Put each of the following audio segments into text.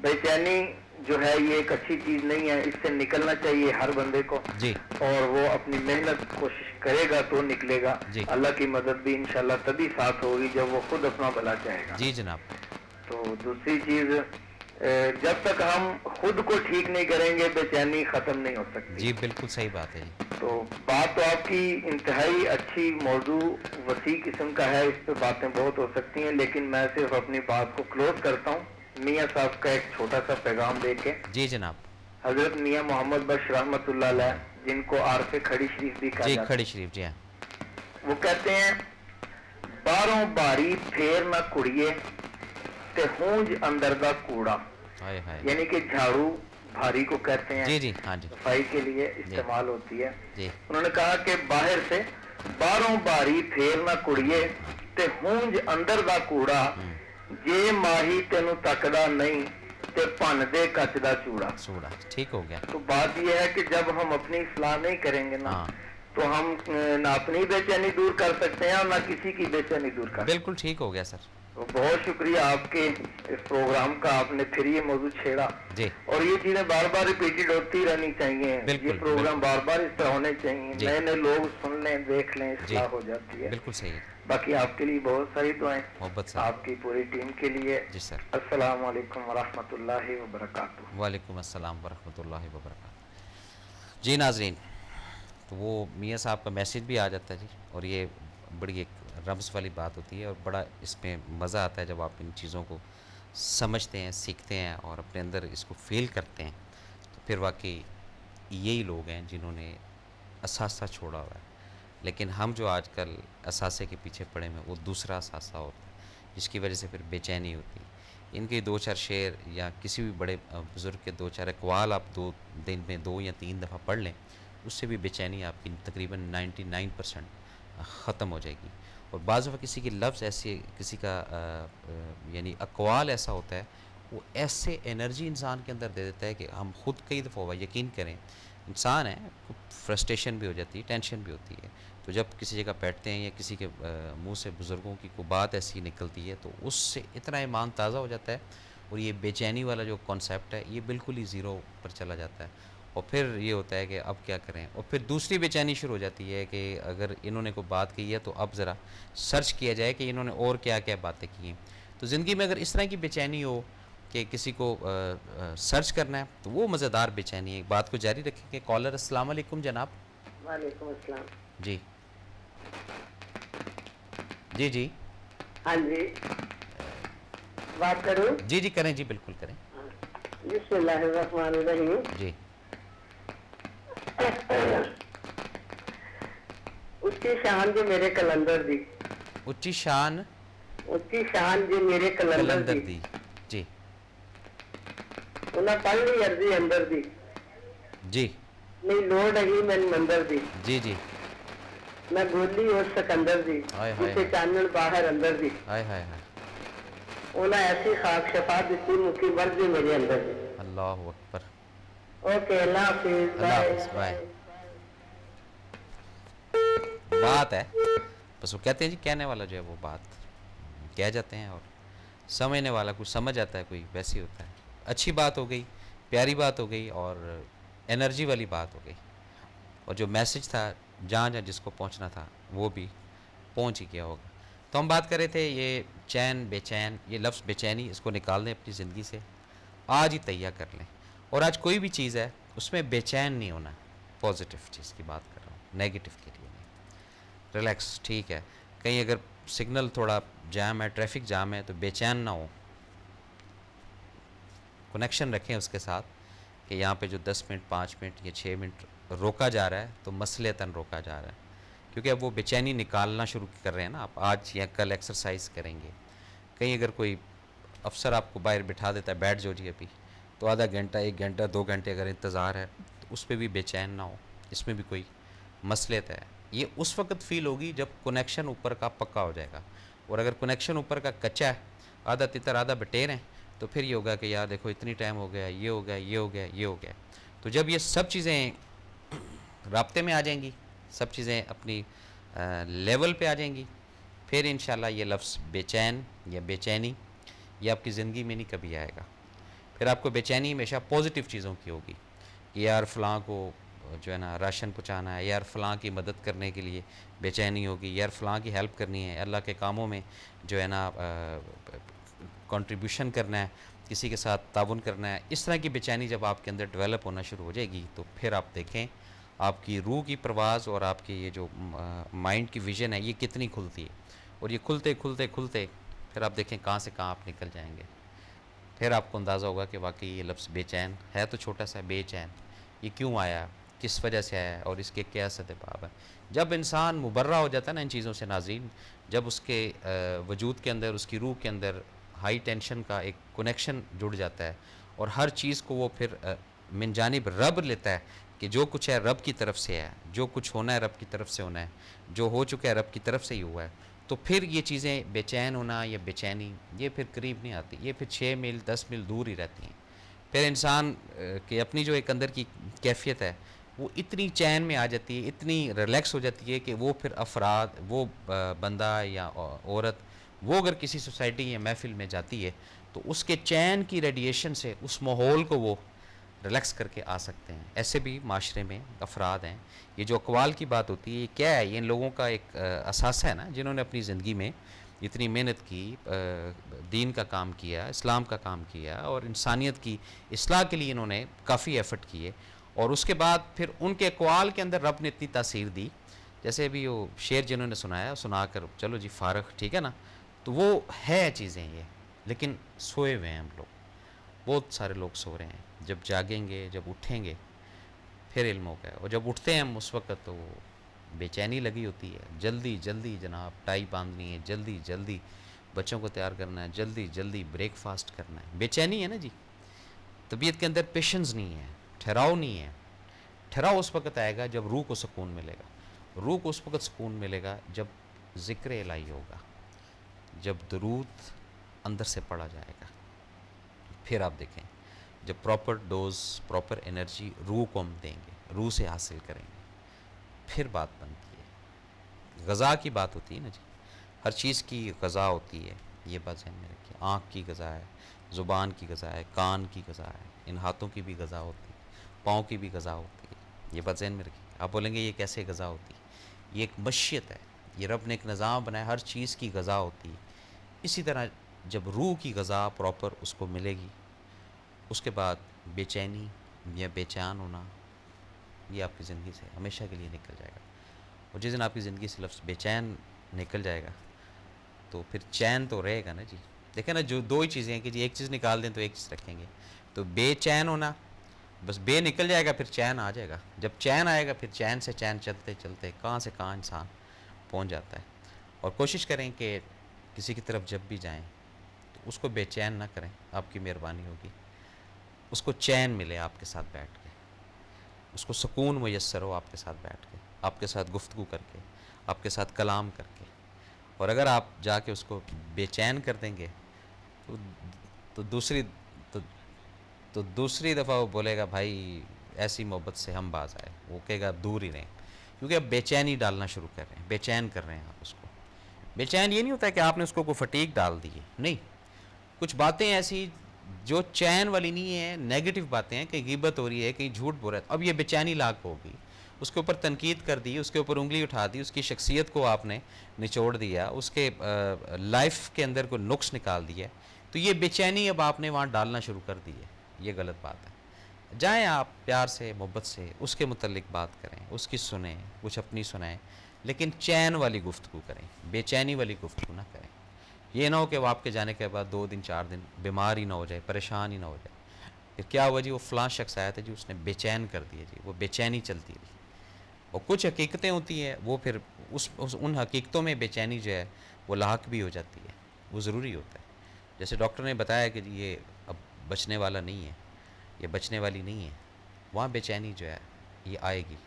बेचैनी जो है ये एक अच्छी चीज नहीं है, इससे निकलना चाहिए हर बंदे को जी। और वो अपनी मेहनत कोशिश करेगा तो निकलेगा। जी। अल्लाह की मदद भी इंशाल्लाह तभी साथ होगी जब वो खुद अपना भला चाहेगा। जी जनाब। तो दूसरी चीज, जब तक हम खुद को ठीक नहीं करेंगे बेचैनी खत्म नहीं हो सकती। जी बिल्कुल सही बात है जी। तो बात तो आपकी इंतहाई अच्छी, मौजू वसी किस्म का है, इस पे बातें बहुत हो सकती हैं, लेकिन मैं सिर्फ अपनी बात को क्लोज करता हूँ मियाँ साहब का एक छोटा सा पैगाम देके। जी जनाब। हजरत मियाँ मोहम्मद बख्श रहमतुल्लाह अलैह, जिनको आरफ खड़ी शरीफ भी कहा जी, जाता है, खड़ी शरीफ जी हाँ, वो कहते हैं बारों बारी फेर ना कुड़िए ते हूंज अंदर दा कूड़ा। हाय हाय। यानी कि झाड़ू भारी को कहते हैं, जी जी हाँ जी। सफाई के लिए इस्तेमाल होती है। जी। उन्होंने कहा कि बाहर से बारों बारी फेर ना कुड़िए ते हूंज अंदर दा कूड़ा, जे माही तेनू तकदा नहीं ते भन दे कच दा चूड़ा। चूड़ा, ठीक हो गया। तो बात यह है कि जब हम अपनी इस्लाह नहीं करेंगे ना, हाँ। तो हम ना अपनी बेचैनी दूर कर सकते हैं और ना किसी की बेचैनी दूर कर। बिल्कुल ठीक हो गया सर। तो बहुत शुक्रिया आपके इस प्रोग्राम का, आपने फिर ये मौजूद छेड़ा जी। और ये चीजें बार बार रिपीटेड होती रहनी चाहिए। बिल्कुल, ये प्रोग्राम बार बार इस तरह होने चाहिए, जी। नए नए लोग सुन लें, देख लें, जी इस्लाह हो जाती है। बिल्कुल सही है। बाकी आपके लिए बहुत सारी दुआएं, मोहब्बत से। आपकी पूरी टीम के लिए। जी सर। अस्सलाम वालेकुम वरहमतुल्लाहि वबरकातुहू। वालेकुम अस्सलाम वरहमतुल्लाहि वबरकातुहू। जी नाजरीन, तो वो मियाँ साहब का मैसेज भी आ जाता है जी, और ये बड़ी एक रम्ज़ वाली बात होती है और बड़ा इसमें मज़ा आता है जब आप इन चीज़ों को समझते हैं, सीखते हैं और अपने अंदर इसको फ़ील करते हैं। तो फिर वाकई यही लोग हैं जिन्होंने असासा छोड़ा हुआ है। लेकिन हम जो आजकल असासे के पीछे पड़े हुए हैं, वो दूसरा असासा होता है जिसकी वजह से फिर बेचैनी होती है। इनके दो चार शेर या किसी भी बड़े बुज़ुर्ग के दो चार अक़वाल आप 2 दिन में 2 या 3 दफ़ा पढ़ लें, उससे भी बेचैनी आपकी तकरीबन 99% ख़त्म हो जाएगी। और बाज़ दफ़ा किसी के लफ्ज़ ऐसे, किसी का यानी अक़वाल ऐसा होता है, वो ऐसे एनर्जी इंसान के अंदर दे देता है कि हम खुद कई दफ़ा हुआ यकीन करें, इंसान है, फ्रस्ट्रेशन भी हो जाती है, टेंशन भी होती है, तो जब किसी जगह बैठते हैं या किसी के मुंह से बुज़ुर्गों की कोई बात ऐसी निकलती है तो उससे इतना ईमान ताज़ा हो जाता है और ये बेचैनी वाला जो कॉन्सेप्ट है ये बिल्कुल ही ज़ीरो पर चला जाता है। और फिर ये होता है कि अब क्या करें, और फिर दूसरी बेचैनी शुरू हो जाती है कि अगर इन्होंने कोई बात कही है तो अब ज़रा सर्च किया जाए कि इन्होंने और क्या क्या बातें की हैं। तो ज़िंदगी में अगर इस तरह की बेचैनी हो कि किसी को सर्च करना है तो वो मज़ेदार बेचैनी है। बात को जारी रखेंगे। कॉलर अस्सलाम वालेकुम जनाब। वालेकुम अस्सलाम। जी जी जी हाँ जी, बात करूं? जी जी करें जी, बिल्कुल करें बिस्मिल्लाहिर्रहमानिर्रहीम। जी। उच्ची शान जो मेरे कलंदर दी, उच्ची शान, उच्ची शान जो मेरे कलंदर कलंदर दी, दी जी उन्हें पढ़ ली अर्जी अंदर दी, जी नहीं लोड़ रही मैंने मंदर दी, जी जी। मैं गोली उस सिकंदर दी, हाय हाय जिसे चानन बाहर अंदर दी, हाय हाय हाय। उन्हें ऐसी खाक शफा दी मुखी मर्जी मेरे अंदर दी। अल्लाह अकबर। ओके, अल्लाह हाफिज, अल्लाह हाफ़िज़, बाय। बात है बस, वो कहते हैं जी कहने वाला जो है वो बात कह जाते हैं और समझने वाला कुछ समझ आता है, कोई वैसी होता है। अच्छी बात हो गई, प्यारी बात हो गई और एनर्जी वाली बात हो गई, और जो मैसेज था जहाँ जहाँ जिसको पहुँचना था वो भी पहुँच ही गया होगा। तो हम बात कर रहे थे ये चैन, बेचैन, ये लफ्ज़ बेचैनी, इसको निकाल दें अपनी ज़िंदगी से, आज ही तैयार कर लें। और आज कोई भी चीज़ है उसमें बेचैन नहीं होना, पॉजिटिव चीज़ की बात कर रहा हूँ, नेगेटिव के लिए नहीं। रिलैक्स, ठीक है, कहीं अगर सिग्नल थोड़ा जाम है, ट्रैफिक जाम है, तो बेचैन ना हो, कनेक्शन रखें उसके साथ कि यहाँ पे जो 10 मिनट, 5 मिनट या 6 मिनट रोका जा रहा है तो मसलतन रोका जा रहा है, क्योंकि अब वो बेचैनी निकालना शुरू कर रहे हैं ना। आप आज या कल एक्सरसाइज करेंगे, कहीं अगर कोई अफसर आपको बाहर बिठा देता है, बैठ जाओ जी अभी, तो आधा घंटा, 1 घंटा, 2 घंटे अगर इंतज़ार है तो उस पर भी बेचैन ना हो, इसमें भी कोई मसलियत है। ये उस वक्त फ़ील होगी जब कनेक्शन ऊपर का पक्का हो जाएगा, और अगर कनेक्शन ऊपर का कच्चा है, आधा तितर आधा बटेर है, तो फिर ये होगा कि यार देखो इतनी टाइम हो गया, ये हो गया, ये हो गया, ये हो गया। तो जब ये सब चीज़ें राब्ते में आ जाएंगी, सब चीज़ें अपनी लेवल पे आ जाएंगी, फिर इंशाल्लाह ये लफ्ज़ बेचैन या बेचैनी ये आपकी ज़िंदगी में नहीं कभी आएगा। फिर आपको बेचैनी हमेशा पॉजिटिव चीज़ों की होगी कि यार फ़लाँ को जो है ना राशन पहुँचाना है, यार फ़लाँ की मदद करने के लिए बेचैनी होगी, यार फ़लाँ की हेल्प करनी है, अल्लाह के कामों में जो है ना कंट्रीब्यूशन करना है, किसी के साथ ताउन करना है। इस तरह की बेचैनी जब आपके अंदर डेवलप होना शुरू हो जाएगी तो फिर आप देखें आपकी रूह की परवाज़ और आपकी ये जो माइंड की विज़न है ये कितनी खुलती है, और ये खुलते खुलते खुलते फिर आप देखें कहाँ से कहाँ आप निकल जाएंगे। फिर आपको अंदाज़ा होगा कि वाकई ये लफ्ज़ बेचैन है तो छोटा सा, बेचैन ये क्यों आया, किस वजह से आया और इसके क्या सदबाब है। जब इंसान मुबर्रा हो जाता है ना इन चीज़ों से नाज़रीन, जब उसके वजूद के अंदर, उसकी रूह के अंदर हाई टेंशन का एक कनेक्शन जुड़ जाता है और हर चीज़ को वो फिर मिन जानिब रब लेता है कि जो कुछ है रब की तरफ से है, जो कुछ होना है रब की तरफ से होना है, जो हो चुका है रब की तरफ से ही हुआ है, तो फिर ये चीज़ें बेचैन होना या बेचैनी ये फिर करीब नहीं आती, ये फिर 6 मील 10 मील दूर ही रहती हैं। फिर इंसान की अपनी जो एक अंदर की कैफियत है वो इतनी चैन में आ जाती है, इतनी रिलैक्स हो जाती है कि वो फिर अफराद, वो बंदा या औरत, वो अगर किसी सोसाइटी या महफिल में जाती है तो उसके चैन की रेडिएशन से उस माहौल को वो रिलैक्स करके आ सकते हैं। ऐसे भी माशरे में अफराद हैं। ये जो अक़वाल की बात होती है ये क्या है, ये इन लोगों का एक असासा है ना, जिन्होंने अपनी ज़िंदगी में इतनी मेहनत की, दीन का काम किया, इस्लाम का काम किया और इंसानियत की इस्लाह के लिए इन्होंने काफ़ी एफ़र्ट किए, और उसके बाद फिर उनके अक़वाल के अंदर रब ने इतनी तासीर दी। जैसे अभी वो शेर जिन्होंने सुनाया, सुना कर चलो जी फ़ारग, ठीक है ना, तो वो है चीज़ें ये, लेकिन सोए हुए हैं हम लोग, बहुत सारे लोग सो रहे हैं। जब जागेंगे, जब उठेंगे फिर इल्म हो गया, और जब उठते हैं हम उस वक्त तो बेचैनी लगी होती है, जल्दी जल्दी जनाब टाई बांधनी है, जल्दी जल्दी बच्चों को तैयार करना है, जल्दी जल्दी ब्रेकफास्ट करना है, बेचैनी है ना जी। तबीयत के अंदर पेशेंस नहीं है, ठहराव नहीं है। ठहराव उस वक्त आएगा जब रूह को सुकून मिलेगा, रूह को उस वक्त सुकून मिलेगा जब ज़िक्र इलाही होगा, जब दरूद अंदर से पढ़ा जाएगा। फिर आप देखें जब प्रॉपर डोज, प्रॉपर एनर्जी रूह को हम देंगे, रूह से हासिल करेंगे, फिर बात बनती है। ग़ज़ा की बात होती है ना जी, हर चीज़ की ग़ज़ा होती है, ये बात ज़हन में रखिए। आँख की ग़ज़ा है, ज़ुबान की ग़ज़ा है, कान की ग़ज़ा है, इन हाथों की भी ग़ज़ा होती है, पाँव की भी ग़ज़ा होती है, ये बात ज़हन में रखिए। आप बोलेंगे ये कैसे ग़ज़ा होती है, ये एक मशीयत है, ये रब ने एक निज़ाम बनाया, हर चीज़ की ग़ज़ा होती है। इसी तरह जब रूह की ग़ज़ा प्रॉपर उसको मिलेगी, उसके बाद बेचैनी या बेचैन होना ये आपकी ज़िंदगी से हमेशा के लिए निकल जाएगा। और जिस दिन आपकी ज़िंदगी से लफ्ज़ बेचैन निकल जाएगा तो फिर चैन तो रहेगा ना जी। देखें ना, जो दो ही चीज़ें हैं कि जी एक चीज़ निकाल दें तो एक चीज़ रखेंगे, तो बेचैन होना, बस बे निकल जाएगा फिर चैन आ जाएगा। जब चैन आएगा फिर चैन से चैन चलते चलते कहाँ से कहाँ इंसान पहुँच जाता है। और कोशिश करें कि किसी की तरफ जब भी जाएँ तो उसको बेचैन ना करें, आपकी मेहरबानी होगी। उसको चैन मिले आपके साथ बैठ के, उसको सुकून मुयस्सर हो आपके साथ बैठ के, आपके साथ गुफ्तगू करके, आपके साथ कलाम करके। और अगर आप जाके उसको बेचैन कर देंगे तो तो दूसरी तो, तो दूसरी दफ़ा वो बोलेगा भाई ऐसी मोहब्बत से हम बाज आए, वो कहेगा दूर ही रहें, क्योंकि अब बेचैनी डालना शुरू कर रहे हैं, बेचैन कर रहे हैं आप उसको। बेचैन ये नहीं होता है कि आपने उसको कोई फटीक डाल दी है, नहीं, कुछ बातें ऐसी जो चैन वाली नहीं है, नेगेटिव बातें हैं, कहीं गिबत हो रही है, कहीं झूठ बोल रहा है, अब ये बेचैनी लाक होगी। उसके ऊपर तनकीद कर दी, उसके ऊपर उंगली उठा दी, उसकी शख्सियत को आपने निचोड़ दिया, उसके लाइफ के अंदर कोई नुक्स निकाल दिया, तो ये बेचैनी अब आपने वहाँ डालना शुरू कर दी है। ये गलत बात है। जाएँ आप प्यार से, मोहब्बत से उसके मुतल्लिक बात करें, उसकी सुने, कुछ अपनी सुनाएं, लेकिन चैन वाली गुफ्तगू करें, बेचैनी वाली गुफ्तगू ना करें। ये ना हो कि वो आपके जाने के बाद 2 दिन 4 दिन बीमार ही ना हो जाए, परेशान ही ना हो जाए, फिर क्या हुआ जी, वो फ़लाँ शख्स आया था जी, उसने बेचैन कर दिया जी, वो बेचैनी चलती रही। और कुछ हकीकतें होती हैं वो फिर उन हकीकतों में बेचैनी जो है वो लाक भी हो जाती है, वो ज़रूरी होता है। जैसे डॉक्टर ने बताया कि ये अब बचने वाला नहीं है, ये बचने वाली नहीं है, वहाँ बेचैनी जो है ये आएगी,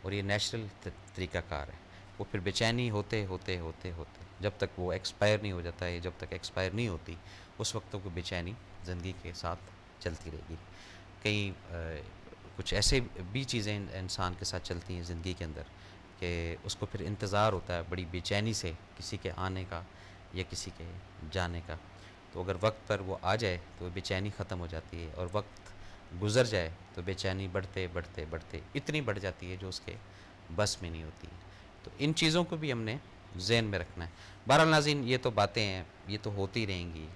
और ये नेचुरल तरीक़ाकार है। वो फिर बेचैनी होते होते होते होते जब तक वो एक्सपायर नहीं हो जाता है, जब तक एक्सपायर नहीं होती उस वक्त तक वो बेचैनी ज़िंदगी के साथ चलती रहेगी। कई कुछ ऐसे भी चीज़ें इंसान के साथ चलती हैं ज़िंदगी के अंदर कि उसको फिर इंतज़ार होता है बड़ी बेचैनी से किसी के आने का या किसी के जाने का। तो अगर वक्त पर वो आ जाए तो बेचैनी ख़त्म हो जाती है, और वक्त गुज़र जाए तो बेचैनी बढ़ते बढ़ते बढ़ते इतनी बढ़ जाती है जो उसके बस में नहीं होती। तो इन चीज़ों को भी हमने ज़हन में रखना है। बहरहाल नाज़रीन, ये तो बातें हैं, ये तो होती रहेंगी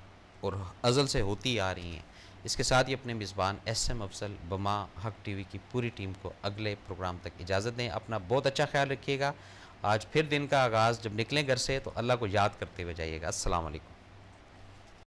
और अज़ल से होती आ रही हैं। इसके साथ ही अपने मेज़बान SM अफसल बमा हक TV की पूरी टीम को अगले प्रोग्राम तक इजाज़त दें। अपना बहुत अच्छा ख्याल रखिएगा। आज फिर दिन का आगाज़ जब निकलें घर से तो अल्लाह को याद करते हुए जाइएगा। अस्सलाम वालेकुम।